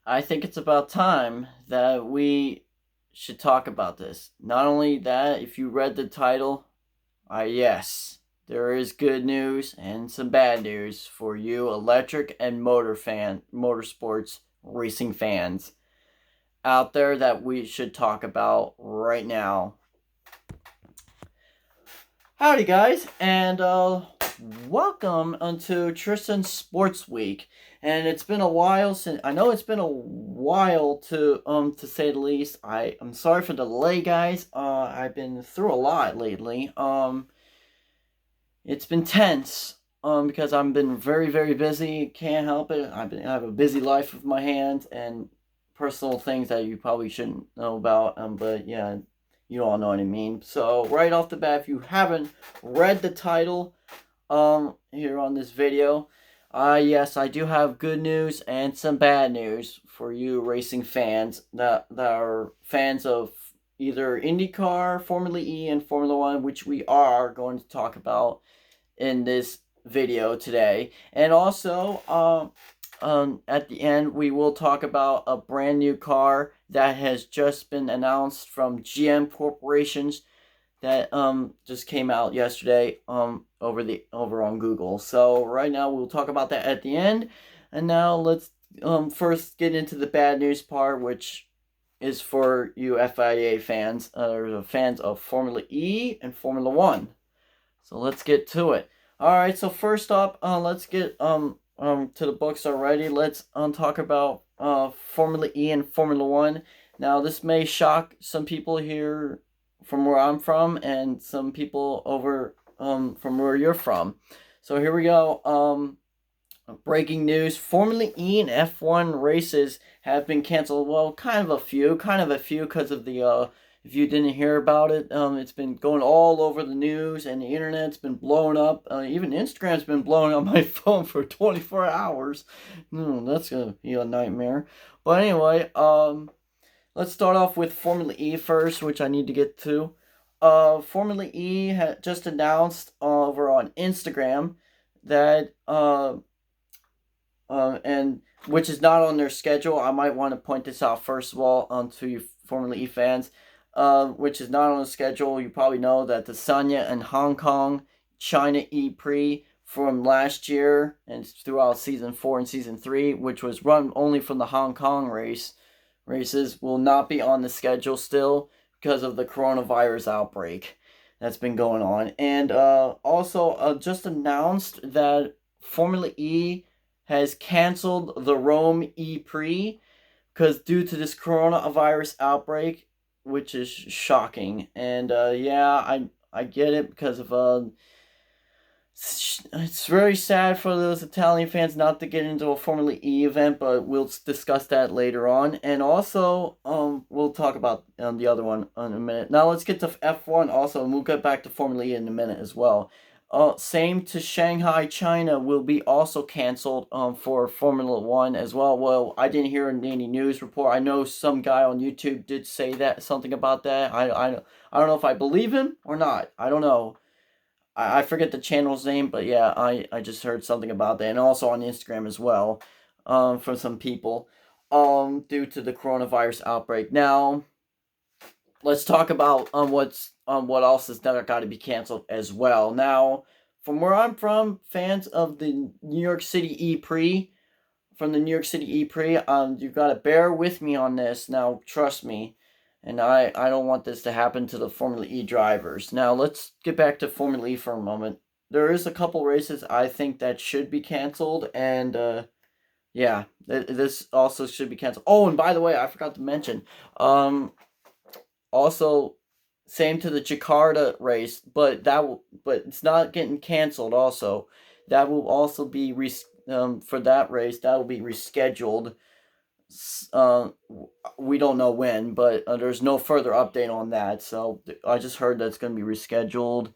I think it's about time that we should talk about this. Not only that, if you read the title, yes, there is good news and some bad news for you electric and motorsports racing fans out there that we should talk about right now. Howdy, guys, and welcome onto Tristan's Sports Week. And it's been a while since I know it's been a while to say the least. I'm sorry for the delay, guys. I've been through a lot lately. It's been tense. Because I've been very busy. Can't help it. I have a busy life with my hands and personal things that you probably shouldn't know about. But yeah, you all know what I mean. So right off the bat, if you haven't read the title, here on this video, yes, I do have good news and some bad news for you racing fans that are fans of either IndyCar, Formula E, and Formula One, which we are going to talk about in this video today. And also, at the end, we will talk about a brand new car that has just been announced from GM Corporations that just came out yesterday over on Google. So right now we'll talk about that at the end. And now let's first get into the bad news part, which is for you FIA fans, or fans of Formula E and Formula One. So let's get to it. All right. So first up, let's get to the books already. Let's talk about Formula E and Formula One. Now this may shock some people here from where I'm from, and some people over from where you're from. So here we go. Breaking news: Formula E and F1 races have been canceled. Well, kind of a few, because of the. If you didn't hear about it, it's been going all over the news, and the internet's been blowing up. Even Instagram's been blowing up my phone for 24 hours. That's gonna be a nightmare. But anyway, let's start off with Formula E first, which I need to get to. Formula E had just announced over on Instagram that and which is not on their schedule. I might want to point this out first of all to you Formula E fans. Which is not on the schedule. You probably know that the Sanya and Hong Kong China E Prix from last year and throughout season 4 and season 3, which was run only from the Hong Kong races, will not be on the schedule still because of the coronavirus outbreak that's been going on. And also just announced that Formula E has canceled the Rome E Prix because due to this coronavirus outbreak, which is shocking. And yeah, I get it because of it's very sad for those Italian fans not to get into a Formula E event, but we'll discuss that later on. And also, we'll talk about the other one in a minute. Now let's get to F1 also, and we'll get back to Formula E in a minute as well. Same to Shanghai, China will be also canceled for Formula One as well. Well, I didn't hear any news report. I know some guy on YouTube did say that something about that. I don't know if I believe him or not. I don't know. I forget the channel's name, but yeah, I just heard something about that, and also on Instagram as well, from some people, due to the coronavirus outbreak. Now, let's talk about what else has got to be canceled as well. Now, from where I'm from, fans of the New York City E Prix, you've got to bear with me on this. Now, trust me, and I don't want this to happen to the Formula E drivers. Now, let's get back to Formula E for a moment. There is a couple races I think that should be canceled, and yeah, this also should be canceled. Oh, and by the way, I forgot to mention, also, same to the Jakarta race, but it's not getting canceled. Also, that will also be for that race. That will be rescheduled. Uh, we don't know when, but there's no further update on that. So I just heard that it's going to be rescheduled,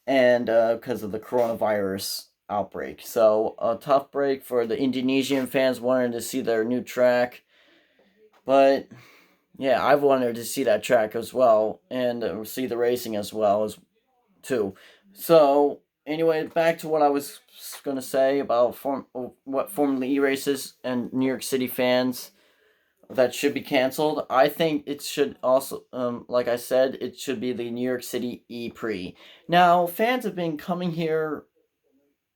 and because of the coronavirus outbreak. So a tough break for the Indonesian fans wanting to see their new track, but yeah, I've wanted to see that track as well, and see the racing as well as too. So anyway, back to what I was gonna say about what Formula E races and New York City fans. that should be canceled. I think it should also, like I said, it should be the New York City E-Prix. Now, fans have been coming here.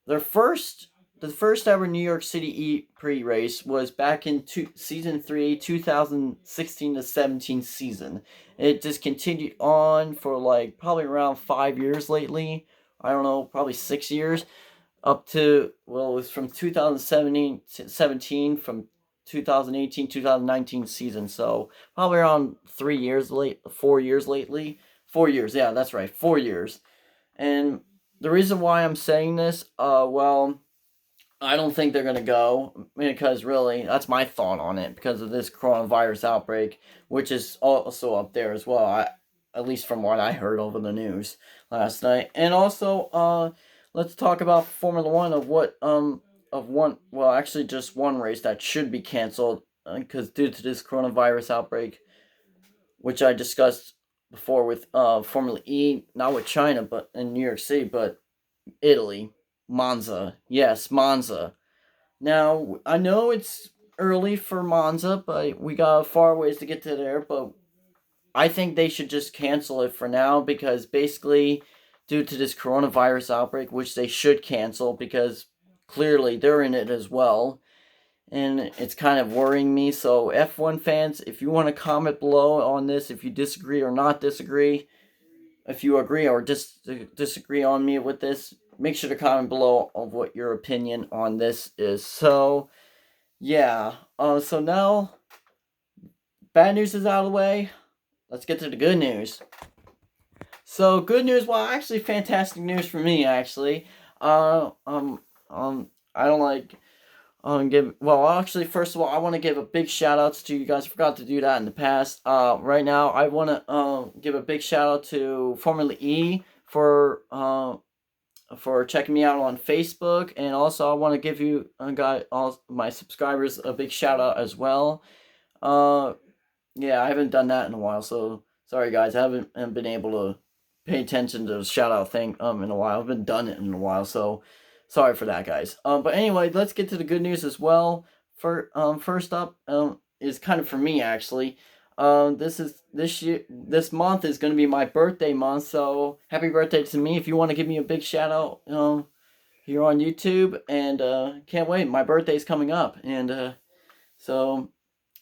Their first, the first ever New York City E-Prix race was back in season 3, 2016 to 17 season. It just continued on for like probably around 5 years lately. I don't know, probably 6 years up to, well, it was from 2017 to 17, from 2018 2019 season, so probably around 3 years late, 4 years lately. 4 years, yeah, that's right, 4 years. And the reason why I'm saying this, well, I don't think they're gonna go, because really, that's my thought on it, because of this coronavirus outbreak, which is also up there as well. At least from what I heard over the news last night. And also, let's talk about Formula One, of one, well, actually just one race that should be canceled, because due to this coronavirus outbreak, which I discussed before with Formula E, not with China, but in New York City, but Italy, Monza. Yes, Monza. Now, I know it's early for Monza, but we got far ways to get to there, but I think they should just cancel it for now, because basically, due to this coronavirus outbreak, which they should cancel because clearly they're in it as well, and it's kind of worrying me. So, F1 fans, if you want to comment below on this, if you disagree or not disagree, if you agree or disagree on me with this, make sure to comment below of what your opinion on this is. So, yeah. So now, bad news is out of the way. Let's get to the good news. So, good news, well, actually, fantastic news for me, actually. Uh, um, I don't like well, actually, first of all, I want to give a big shout outs to you guys. I forgot to do that in the past. Right now, I want to give a big shout out to Formula E for checking me out on Facebook, and also I want to give you all my subscribers a big shout out as well. Uh, yeah, I haven't done that in a while, so sorry guys, I haven't been able to pay attention to the shout out thing in a while. I haven't done it in a while, so sorry for that, guys. But anyway, let's get to the good news as well. First up, is kind of for me actually. This month is going to be my birthday month, so happy birthday to me. If you want to give me a big shout out, here on YouTube, and can't wait. My birthday's coming up, and so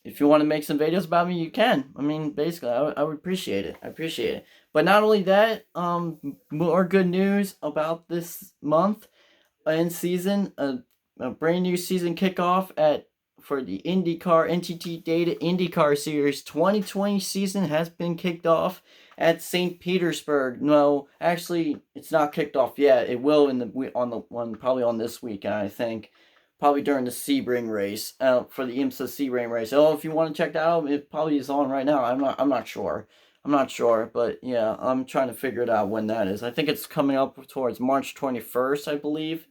if you want to make some videos about me, you can. I mean, basically, I would appreciate it. I appreciate it. But not only that, more good news about this month and season. A brand new season kickoff for the IndyCar NTT Data IndyCar Series 2020 season has been kicked off at St. Petersburg. No, actually, it's not kicked off yet. It will probably on this weekend, I think. Probably during the Sebring race, for the IMSA Sebring race. Oh, if you want to check that out, it probably is on right now. I'm not sure. I'm not sure, but yeah, I'm trying to figure it out when that is. I think it's coming up towards March 21st, I believe.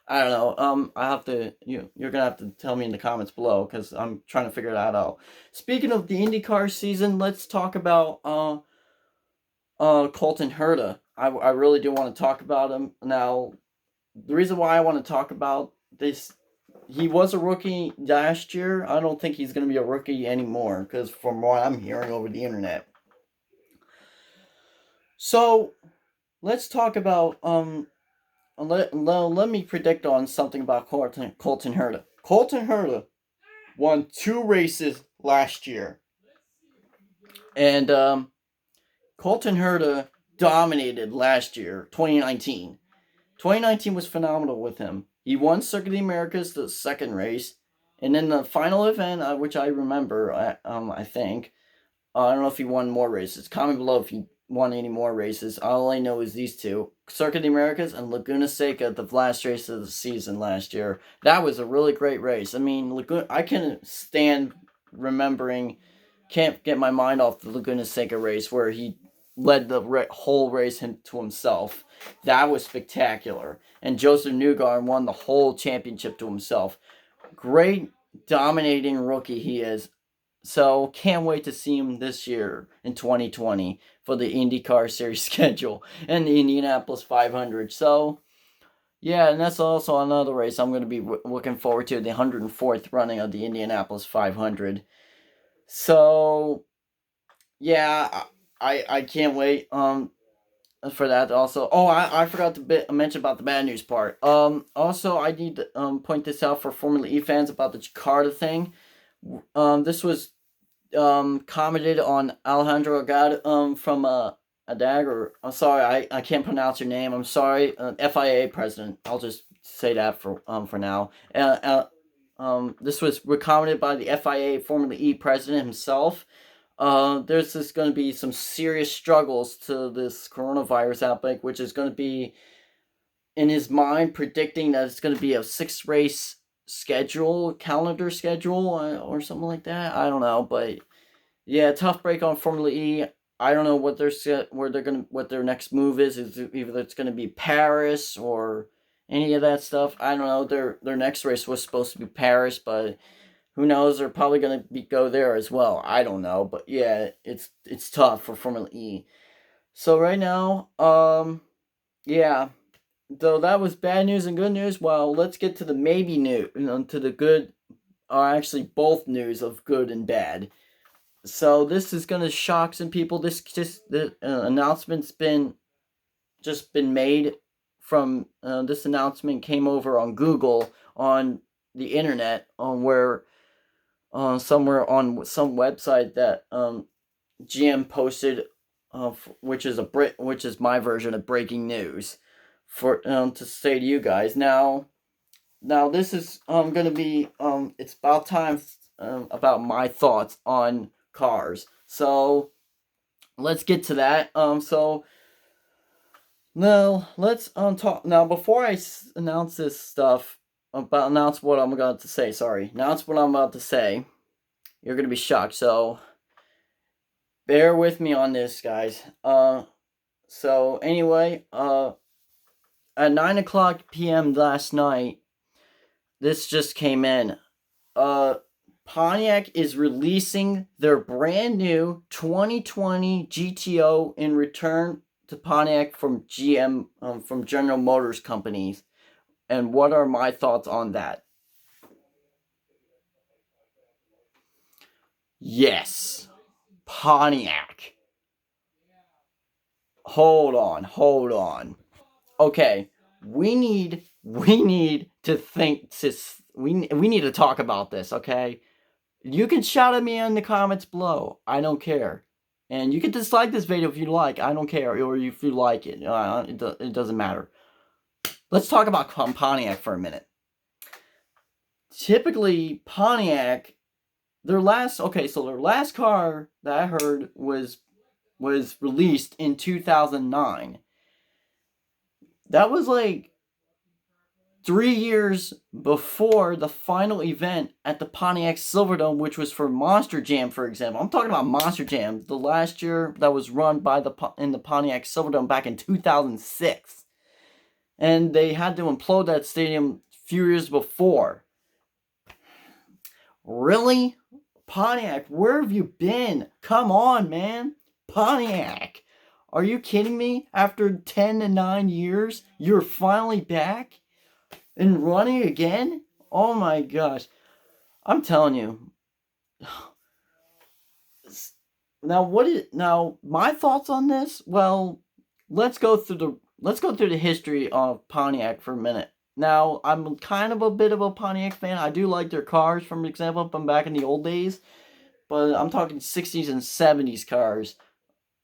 I don't know. I have to. You're gonna have to tell me in the comments below, because I'm trying to figure that out. Speaking of the IndyCar season, let's talk about Colton Herta. I really do want to talk about him now. The reason why I want to talk about this, he was a rookie last year. I don't think he's gonna be a rookie anymore, because from what I'm hearing over the internet. So let's talk about let me predict on something about Colton Herta. Colton Herta won 2 races last year, and Colton Herta dominated last year, 2019. 2019 was phenomenal with him. He won Circuit of the Americas, the second race, and then the final event, which I remember, I think. I don't know if he won more races. Comment below if he won any more races. All I know is these two: Circuit of the Americas and Laguna Seca, the last race of the season last year. That was a really great race. I mean, I can stand remembering, can't get my mind off the Laguna Seca race where he led the whole race to himself. That was spectacular. And Joseph Newgarden won the whole championship to himself. Great, dominating rookie he is. So, can't wait to see him this year in 2020 for the IndyCar Series schedule and the Indianapolis 500. So, yeah, and that's also another race I'm going to be looking forward to, the 104th running of the Indianapolis 500. So yeah, I can't wait for that also. Oh, I forgot to mention about the bad news part. Also I need to point this out for Formula E fans about the Jakarta thing. This was commented on Alejandro Agad from Adag, or I'm sorry, I can't pronounce your name. I'm sorry, FIA president. I'll just say that for now. This was commented by the FIA Formula E president himself. There's just going to be some serious struggles to this coronavirus outbreak, which is going to be in his mind predicting that it's going to be a 6 race calendar schedule, or something like that. I don't know, but yeah, tough break on Formula E. I don't know what their next move is. Is either it's gonna be Paris or any of that stuff. I don't know. Their next race was supposed to be Paris, but who knows? They're probably gonna go there as well. I don't know, but yeah, it's tough for Formula E. So right now, yeah. Though that was bad news and good news. Well, let's get to the maybe news. To the good, or actually both news of good and bad. So this is gonna shock some people. The announcement's been made from this announcement came over on Google on the internet on where somewhere on some website that GM posted, which is my version of breaking news for to say to you guys now. Now this is gonna be it's about time about my thoughts on cars. So let's get to that. So now let's talk now before I announce this stuff announce what I'm about to say. Sorry, announce what I'm about to say. You're gonna be shocked. So bear with me on this, guys. So anyway, at 9 o'clock p.m. last night, this just came in. Uh, Pontiac is releasing their brand new 2020 GTO in return to Pontiac from GM, from General Motors companies. And what are my thoughts on that? Yes, Pontiac. Hold on. Okay, we need to think to we need to talk about this, okay? You can shout at me in the comments below. I don't care. And you can dislike this video if you like. I don't care. Or if you like it. It doesn't matter. Let's talk about Pontiac for a minute. Typically, Pontiac, their last car that I heard was released in 2009. That was like 3 years before the final event at the Pontiac Silverdome, which was for Monster Jam, for example. I'm talking about Monster Jam, the last year that was run in the Pontiac Silverdome back in 2006. And they had to implode that stadium a few years before. Really? Pontiac, where have you been? Come on, man. Pontiac. Are you kidding me? After 10 to 9 years, you're finally back? And running again? Oh my gosh. I'm telling you. Now my thoughts on this? Well, let's go through the history of Pontiac for a minute. Now, I'm kind of a bit of a Pontiac fan. I do like their cars, for example, from back in the old days. But I'm talking 60s and 70s cars,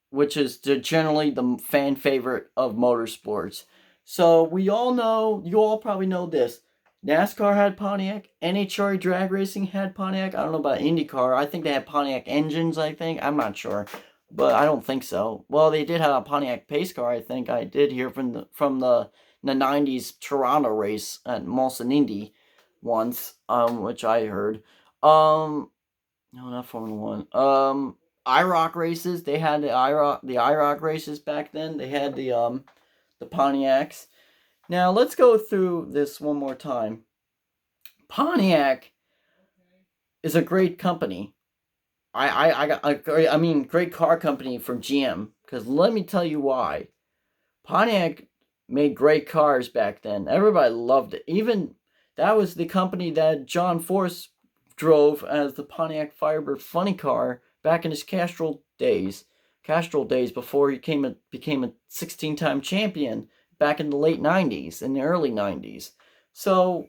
which is generally the fan favorite of motorsports. So you all probably know this. NASCAR had Pontiac. NHRA drag racing had Pontiac. I don't know about IndyCar. I think they had Pontiac engines, I think. I'm not sure. But I don't think so. Well, they did have a Pontiac pace car, I think. I did hear from the 90s Toronto race at Molson Indy once, which I heard. No, not Formula One. IROC races. They had the IROC races back then. They had the Pontiacs. Now let's go through this one more time. Pontiac is a great company. I mean great car company from GM. Because let me tell you why. Pontiac made great cars back then. Everybody loved it. Even that was the company that John Force drove as the Pontiac Firebird funny car back in his Castrol days. Castrol days before he became a 16-time champion back in the late 90s, in the early 90s. So,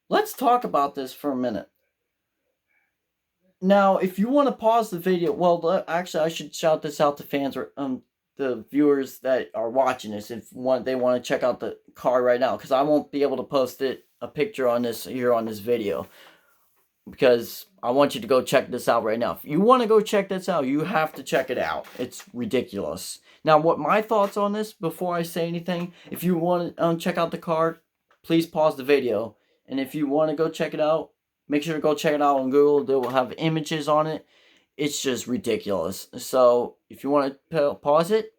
let's talk about this for a minute. Now, if you want to pause the video, well, actually, I should shout this out to fans or the viewers that are watching this if they want to check out the car right now, because I won't be able to post a picture on this here on this video, because I want you to go check this out right now. If you want to go check this out, you have to check it out. It's ridiculous. Now, what my thoughts on this before I say anything, if you want to check out the car, please pause the video, and if you want to go check it out, make sure to go check it out on Google. They will have images on it. It's just ridiculous. So, if you want to pause it,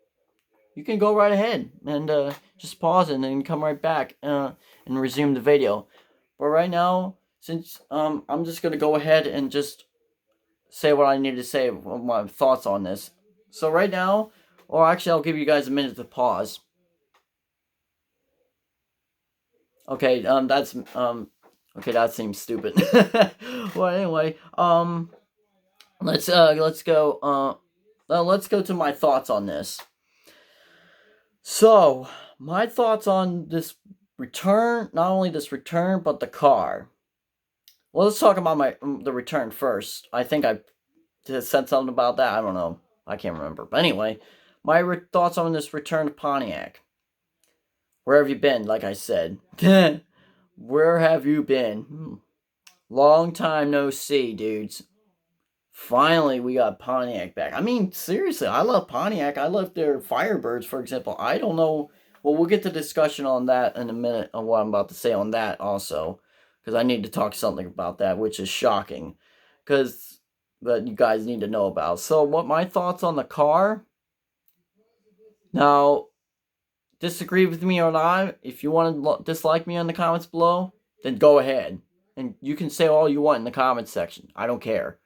you can go right ahead and just pause it and then come right back and resume the video. But right now, since I'm just going to go ahead and just say what I need to say, my thoughts on this. So right now, or actually I'll give you guys a minute to pause. Okay, okay, that seems stupid. Well, anyway, let's go to my thoughts on this. So, my thoughts on this return, not only this return, but the car. Well, let's talk about the return first. I think I said something about that. I don't know. I can't remember. But anyway, my thoughts on this return to Pontiac. Where have you been, like I said? Where have you been? Long time no see, dudes. Finally, we got Pontiac back. I mean, seriously, I love Pontiac. I love their Firebirds, for example. I don't know. Well, we'll get to discussion on that in a minute, on what I'm about to say on that also. Because I need to talk something about that, which is shocking. That you guys need to know about. So, what my thoughts on the car? Now, disagree with me or not, if you want to dislike me in the comments below, then go ahead. And you can say all you want in the comments section. I don't care.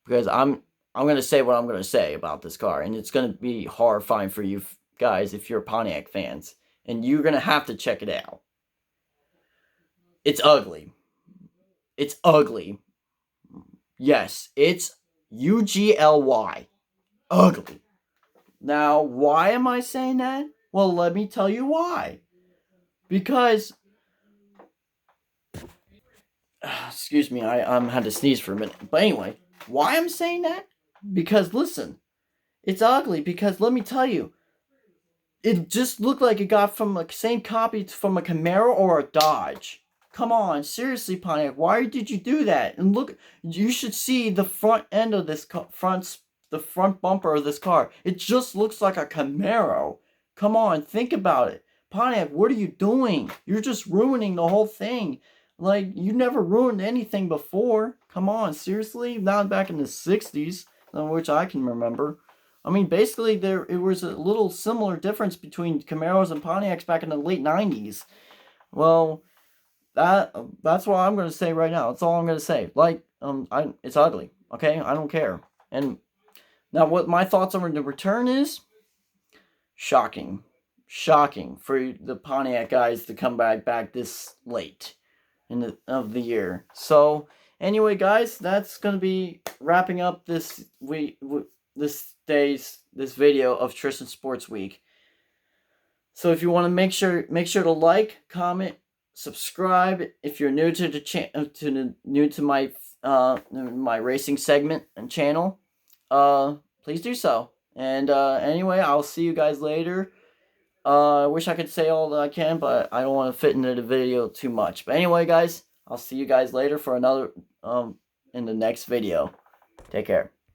Because I'm going to say what I'm going to say about this car. And it's going to be horrifying for you guys if you're Pontiac fans. And you're going to have to check it out. It's ugly. It's ugly. Yes, it's ugly. Ugly. Now, why am I saying that? Well, let me tell you why. Because, excuse me, I had to sneeze for a minute. But anyway, why I'm saying that? Because, listen, it's ugly because, let me tell you, it just looked like it got from the same copy from a Camaro or a Dodge. Come on, seriously, Pontiac, why did you do that? And look, you should see the front end of this the front bumper of this car. It just looks like a Camaro. Come on, think about it. Pontiac, what are you doing? You're just ruining the whole thing. Like, you never ruined anything before. Come on, seriously? Not back in the 60s, which I can remember. I mean, basically, it was a little similar difference between Camaros and Pontiacs back in the late 90s. Well, that's what I'm going to say right now. That's all I'm going to say. Like, it's ugly, okay? I don't care. And now what my thoughts on the return is, shocking. Shocking for the Pontiac guys to come back this late of the year. So, anyway, guys, that's going to be wrapping up this video of Tristan Sports Week. So if you want to make sure to like, comment, subscribe if you're new to the new to my my racing segment and channel. Please do so. And anyway, I'll see you guys later. I wish I could say all that I can, but I don't want to fit into the video too much. But anyway, guys, I'll see you guys later for another in the next video. Take care.